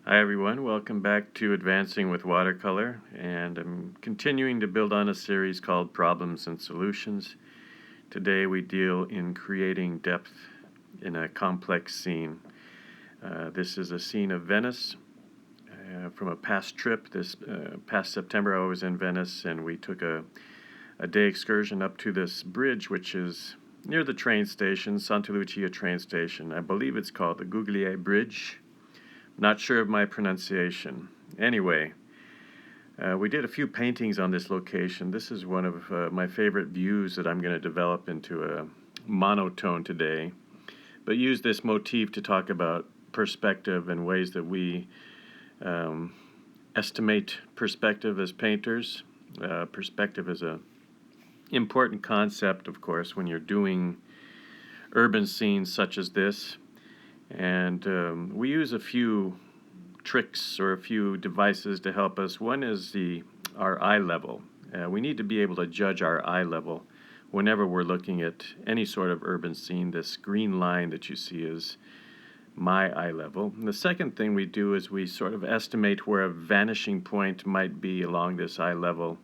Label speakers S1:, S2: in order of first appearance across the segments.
S1: Hi everyone, welcome back to Advancing with Watercolor, and I'm continuing to build on a series called Problems and Solutions. Today we deal in creating depth in a complex scene. This is a scene of Venice from a past trip. This past September I was in Venice and we took a day excursion up to this bridge which is near the train station, Santa Lucia train station. I believe it's called the Guglielmi Bridge. Not sure of my pronunciation. Anyway, we did a few paintings on this location. This is one of my favorite views that I'm going to develop into a monotone today, but use this motif to talk about perspective and ways that we estimate perspective as painters. Perspective is an important concept, of course, when you're doing urban scenes such as this. And we use a few tricks or a few devices to help us. One is our eye level. We need to be able to judge our eye level whenever we're looking at any sort of urban scene. This green line that you see is my eye level. And the second thing we do is we sort of estimate where a vanishing point might be along this eye level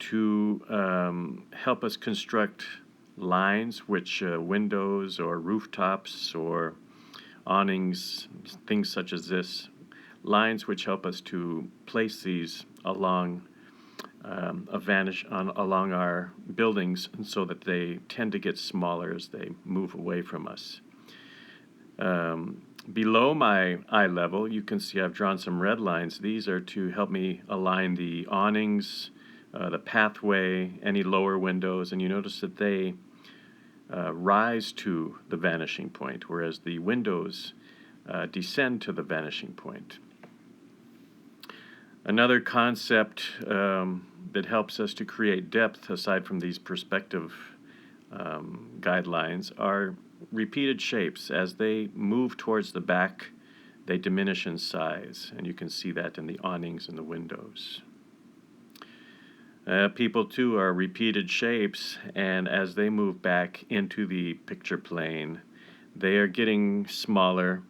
S1: to help us construct lines, which windows or rooftops or awnings, things such as this, lines which help us to place these along along our buildings, so that they tend to get smaller as they move away from us. Below my eye level, you can see I've drawn some red lines. These are to help me align the awnings, the pathway, any lower windows, and you notice that they rise to the vanishing point, whereas the windows descend to the vanishing point. Another concept that helps us to create depth, aside from these perspective guidelines, are repeated shapes. As they move towards the back, they diminish in size, and you can see that in the awnings and the windows. People, too, are repeated shapes, and as they move back into the picture plane, they are getting smaller,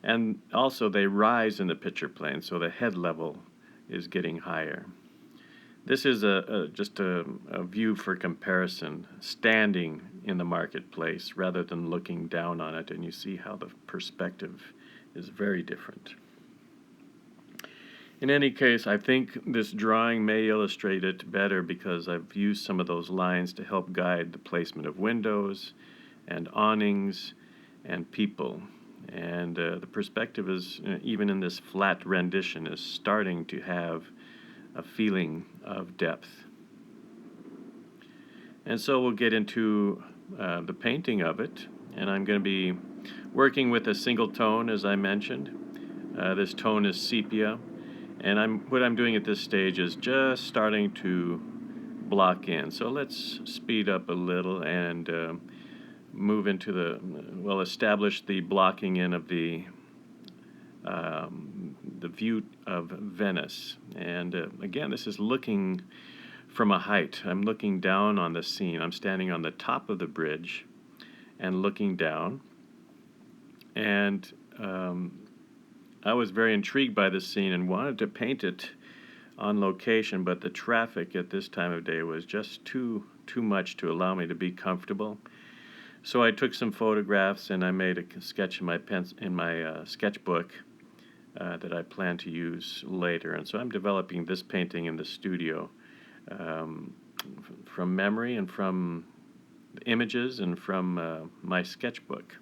S1: and also they rise in the picture plane, so the head level is getting higher. This is just a view for comparison, standing in the marketplace rather than looking down on it, and you see how the perspective is very different. In any case, I think this drawing may illustrate it better because I've used some of those lines to help guide the placement of windows and awnings and people. And the perspective is, even in this flat rendition, is starting to have a feeling of depth. And so we'll get into the painting of it, and I'm going to be working with a single tone, as I mentioned. This tone is sepia. And what I'm doing at this stage is just starting to block in. So let's speed up a little and move into establish the blocking in of the view of Venice. And again, this is looking from a height. I'm looking down on the scene. I'm standing on the top of the bridge and looking down. And I was very intrigued by this scene and wanted to paint it on location, but the traffic at this time of day was just too much to allow me to be comfortable. So I took some photographs and I made a sketch in my sketchbook that I plan to use later. And so I'm developing this painting in the studio from memory and from images and from my sketchbook.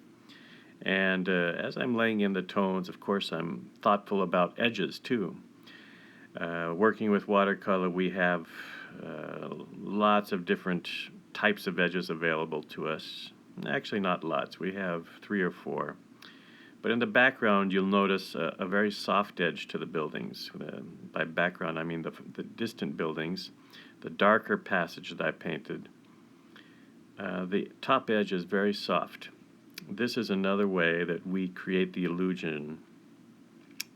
S1: And as I'm laying in the tones, of course, I'm thoughtful about edges, too. Working with watercolor, we have lots of different types of edges available to us. Actually, not lots. We have 3 or 4. But in the background, you'll notice a very soft edge to the buildings. By background, I mean the distant buildings, the darker passage that I painted. The top edge is very soft. This is another way that we create the illusion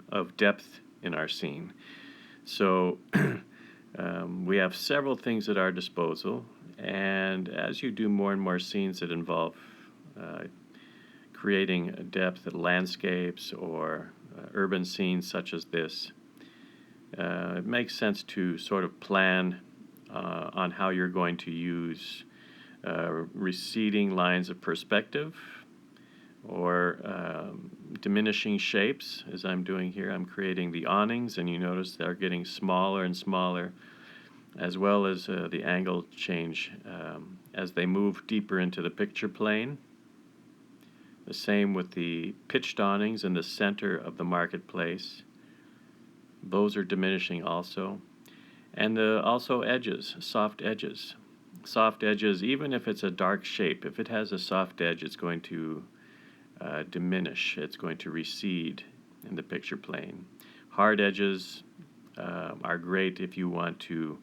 S1: of depth in our scene. So we have several things at our disposal, and as you do more and more scenes that involve creating depth at landscapes or urban scenes such as this, it makes sense to sort of plan on how you're going to use receding lines of perspective or diminishing shapes, as I'm doing here. I'm creating the awnings, and you notice they're getting smaller and smaller, as well as the angle change as they move deeper into the picture plane. The same with the pitched awnings in the center of the marketplace. Those are diminishing also. And also edges, soft edges. Soft edges, even if it's a dark shape, if it has a soft edge, it's going to diminish. It's going to recede in the picture plane. Hard edges are great if you want to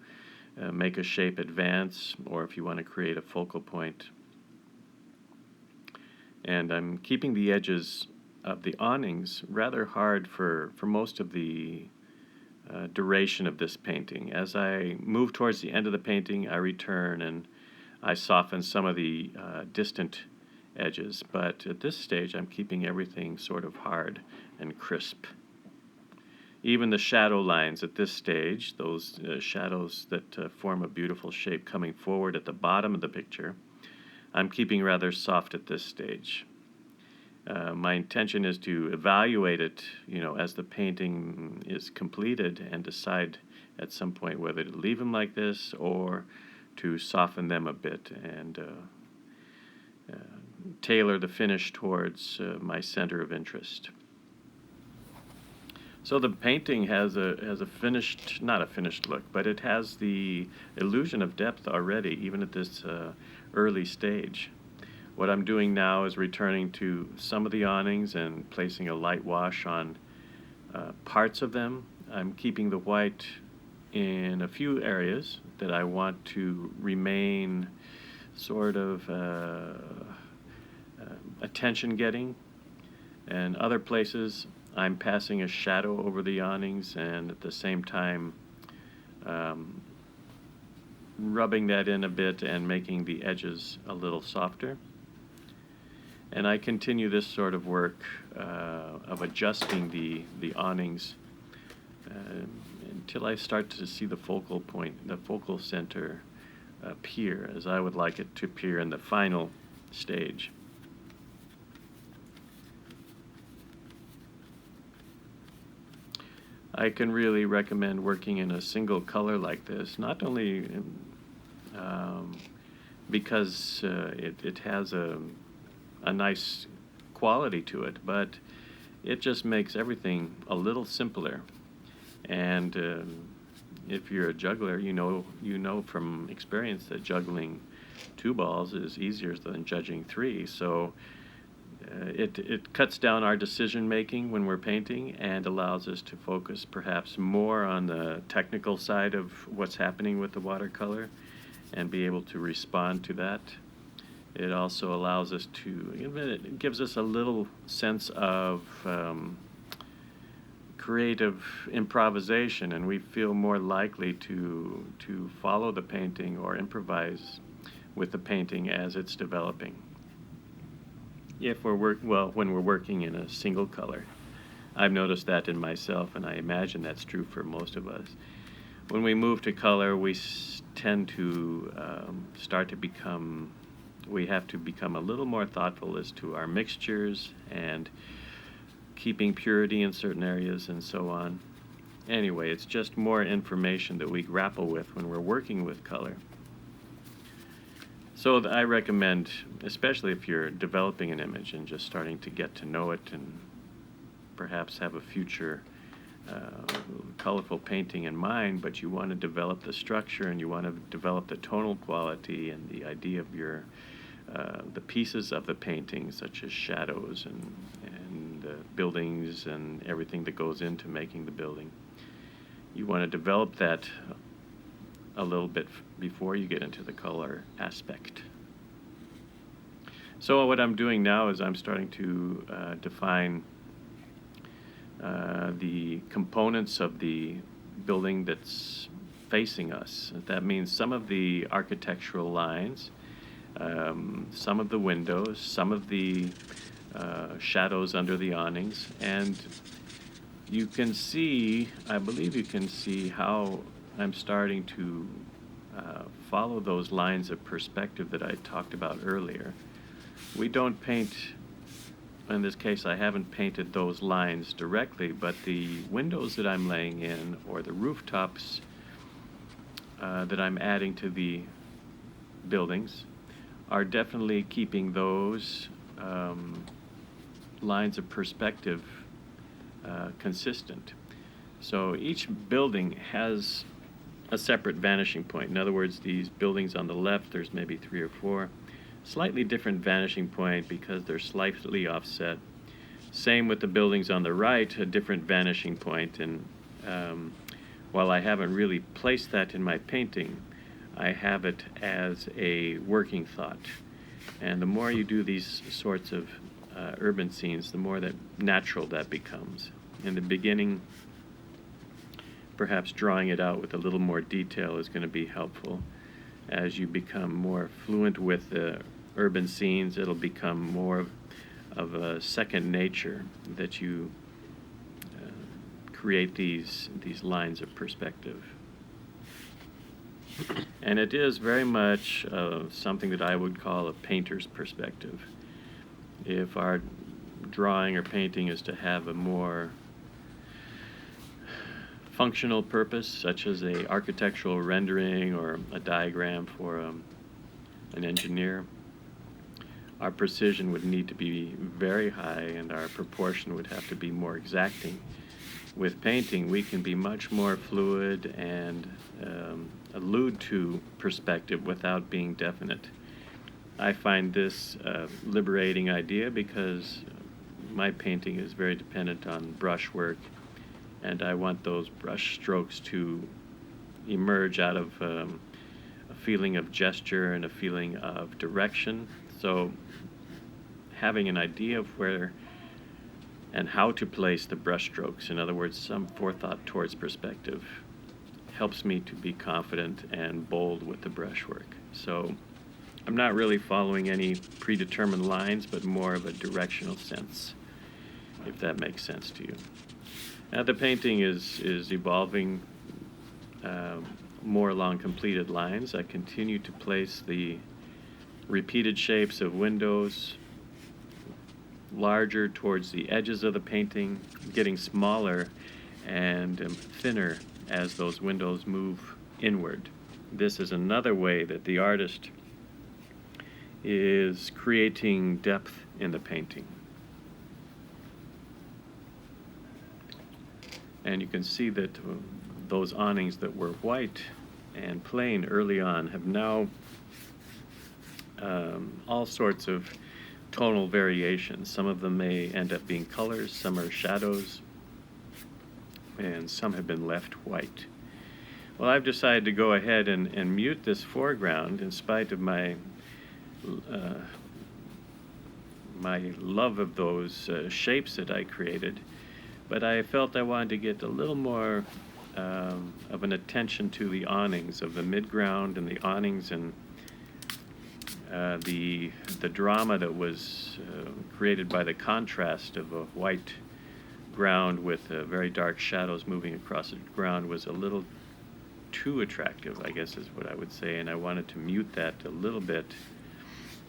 S1: make a shape advance or if you want to create a focal point. And I'm keeping the edges of the awnings rather hard for most of the duration of this painting. As I move towards the end of the painting, I return and I soften some of the distant edges, but at this stage I'm keeping everything sort of hard and crisp. Even the shadow lines at this stage, those shadows that form a beautiful shape coming forward at the bottom of the picture, I'm keeping rather soft at this stage. My intention is to evaluate it, as the painting is completed and decide at some point whether to leave them like this or to soften them a bit and tailor the finish towards my center of interest. So the painting has a finished, not a finished look, but it has the illusion of depth already, even at this early stage. What I'm doing now is returning to some of the awnings and placing a light wash on parts of them. I'm keeping the white in a few areas that I want to remain sort of attention-getting, and other places I'm passing a shadow over the awnings and at the same time rubbing that in a bit and making the edges a little softer. And I continue this sort of work of adjusting the awnings until I start to see the focal point, the focal center appear as I would like it to appear in the final stage. I can really recommend working in a single color like this, not only because it has a nice quality to it, but it just makes everything a little simpler. And if you're a juggler, you know from experience that juggling 2 balls is easier than judging 3. So it cuts down our decision making when we're painting and allows us to focus perhaps more on the technical side of what's happening with the watercolor and be able to respond to that. It also allows us to, it gives us a little sense of creative improvisation, and we feel more likely to follow the painting or improvise with the painting as it's developing. If we're when we're working in a single color. I've noticed that in myself, and I imagine that's true for most of us. When we move to color, we tend to we have to become a little more thoughtful as to our mixtures and keeping purity in certain areas and so on. Anyway, it's just more information that we grapple with when we're working with color. So I recommend, especially if you're developing an image and just starting to get to know it and perhaps have a future colorful painting in mind, but you want to develop the structure and you want to develop the tonal quality and the idea of your the pieces of the painting, such as shadows and buildings and everything that goes into making the building. You want to develop that a little bit before you get into the color aspect. So what I'm doing now is I'm starting to define the components of the building that's facing us. That means some of the architectural lines, some of the windows, some of the shadows under the awnings, and you can see, I believe you can see how I'm starting to follow those lines of perspective that I talked about earlier. We don't paint, in this case I haven't painted those lines directly, but the windows that I'm laying in, or the rooftops that I'm adding to the buildings, are definitely keeping those lines of perspective consistent. So each building has a separate vanishing point. In other words, these buildings on the left, there's maybe 3 or 4, slightly different vanishing point because they're slightly offset. Same with the buildings on the right, a different vanishing point. And while I haven't really placed that in my painting, I have it as a working thought. And the more you do these sorts of urban scenes, the more that natural that becomes. In the beginning, perhaps drawing it out with a little more detail is going to be helpful. As you become more fluent with the urban scenes, it'll become more of a second nature that you create these lines of perspective. And it is very much something that I would call a painter's perspective. If our drawing or painting is to have a more functional purpose, such as a architectural rendering or a diagram for an engineer, our precision would need to be very high and our proportion would have to be more exacting. With painting, we can be much more fluid and allude to perspective without being definite. I find this a liberating idea because my painting is very dependent on brushwork, and I want those brush strokes to emerge out of a feeling of gesture and a feeling of direction. So having an idea of where and how to place the brush strokes, in other words, some forethought towards perspective, helps me to be confident and bold with the brushwork. So I'm not really following any predetermined lines, but more of a directional sense, if that makes sense to you. Now the painting is evolving more along completed lines. I continue to place the repeated shapes of windows larger towards the edges of the painting, getting smaller and thinner as those windows move inward. This is another way that the artist is creating depth in the painting. And you can see that those awnings that were white and plain early on have now all sorts of tonal variations. Some of them may end up being colors, some are shadows, and some have been left white. Well, I've decided to go ahead and mute this foreground in spite of my love of those shapes that I created. But I felt I wanted to get a little more of an attention to the awnings of the midground and the awnings and the drama that was created by the contrast of a white ground with very dark shadows moving across the ground was a little too attractive, I guess is what I would say, and I wanted to mute that a little bit.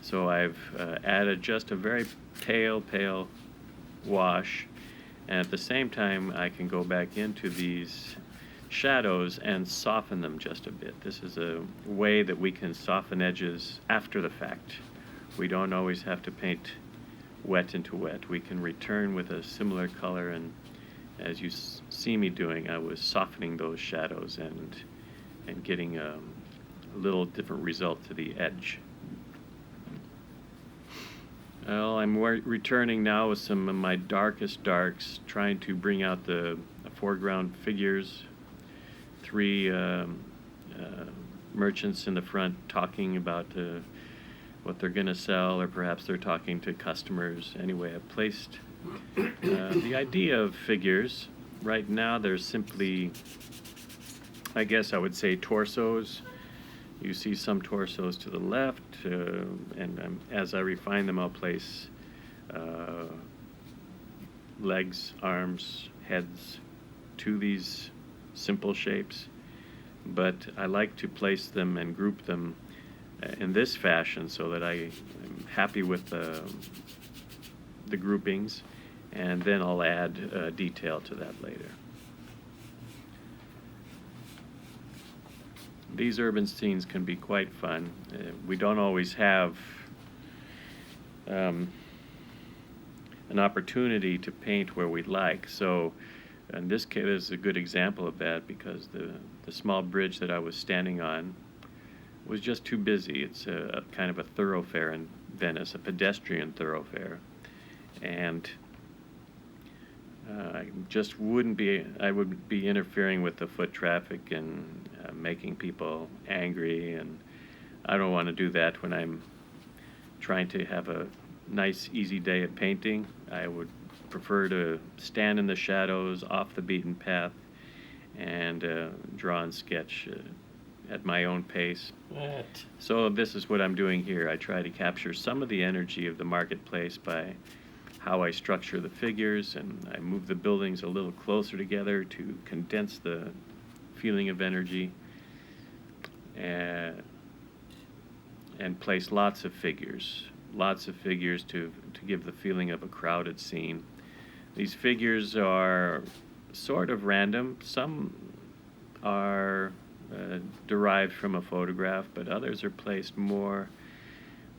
S1: So I've added just a very pale wash, and at the same time I can go back into these shadows and soften them just a bit. This is a way that we can soften edges after the fact. We don't always have to paint wet into wet. We can return with a similar color, and as you see me doing, I was softening those shadows and getting a little different result to the edge. Well, I'm returning now with some of my darkest darks, trying to bring out the foreground figures. 3 merchants in the front talking about what they're going to sell, or perhaps they're talking to customers. Anyway, I've placed the idea of figures. Right now they're simply, I guess I would say, torsos. You see some torsos to the left, and as I refine them, I'll place legs, arms, heads to these simple shapes, but I like to place them and group them in this fashion so that I am happy with the groupings, and then I'll add detail to that later. These urban scenes can be quite fun. We don't always have an opportunity to paint where we'd like, so in this case is a good example of that, because the small bridge that I was standing on was just too busy. It's a kind of a thoroughfare in Venice, a pedestrian thoroughfare, and I just wouldn't be, I would be interfering with the foot traffic and making people angry, and I don't want to do that when I'm trying to have a nice, easy day of painting. I would prefer to stand in the shadows, off the beaten path, and draw and sketch at my own pace.
S2: Right.
S1: So this is what I'm doing here. I try to capture some of the energy of the marketplace by how I structure the figures, and I move the buildings a little closer together to condense the feeling of energy, and place lots of figures to give the feeling of a crowded scene. These figures are sort of random. Some are derived from a photograph, but others are placed more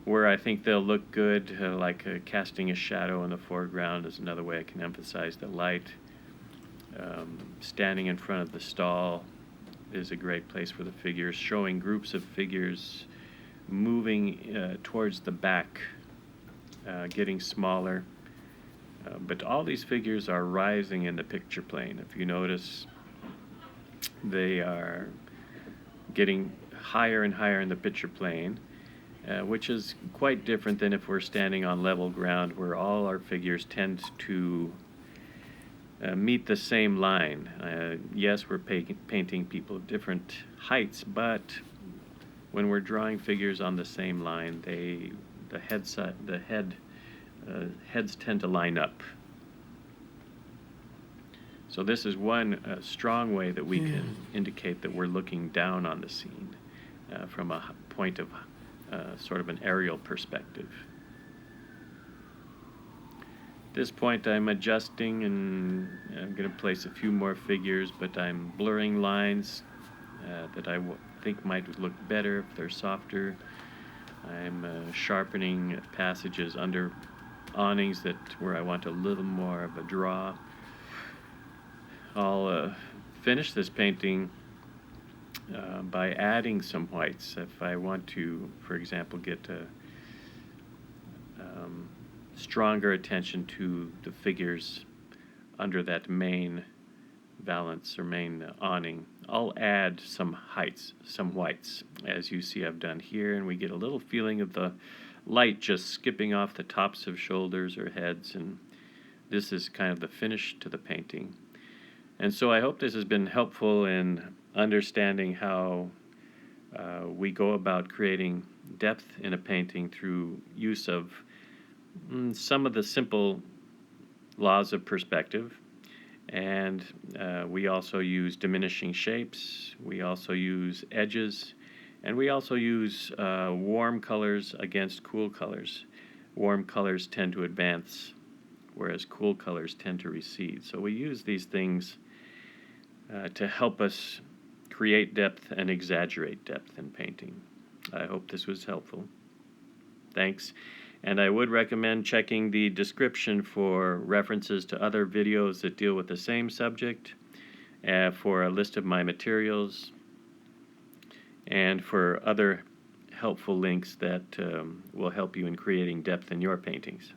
S1: where I think they'll look good, like casting a shadow in the foreground is another way I can emphasize the light. Standing in front of the stall is a great place for the figures, showing groups of figures moving towards the back, getting smaller. But all these figures are rising in the picture plane. If you notice, they are getting higher and higher in the picture plane, which is quite different than if we're standing on level ground, where all our figures tend to meet the same line. Yes, we're painting people of different heights, but when we're drawing figures on the same line, heads tend to line up. So this is one strong way that we can indicate that we're looking down on the scene from a point of sort of an aerial perspective. At this point I'm adjusting, and I'm going to place a few more figures, but I'm blurring lines that I think might look better if they're softer. I'm sharpening passages under awnings where I want a little more of a draw. I'll finish this painting by adding some whites. If I want to, for example, get a stronger attention to the figures under that main valance or main awning, I'll add some whites, as you see I've done here, and we get a little feeling of the light just skipping off the tops of shoulders or heads, and this is kind of the finish to the painting. And so I hope this has been helpful in understanding how we go about creating depth in a painting through use of some of the simple laws of perspective. And we also use diminishing shapes, we also use edges, and we also use warm colors against cool colors. Warm colors tend to advance, whereas cool colors tend to recede. So we use these things to help us create depth and exaggerate depth in painting. I hope this was helpful. Thanks. And I would recommend checking the description for references to other videos that deal with the same subject, for a list of my materials, and for other helpful links that will help you in creating depth in your paintings.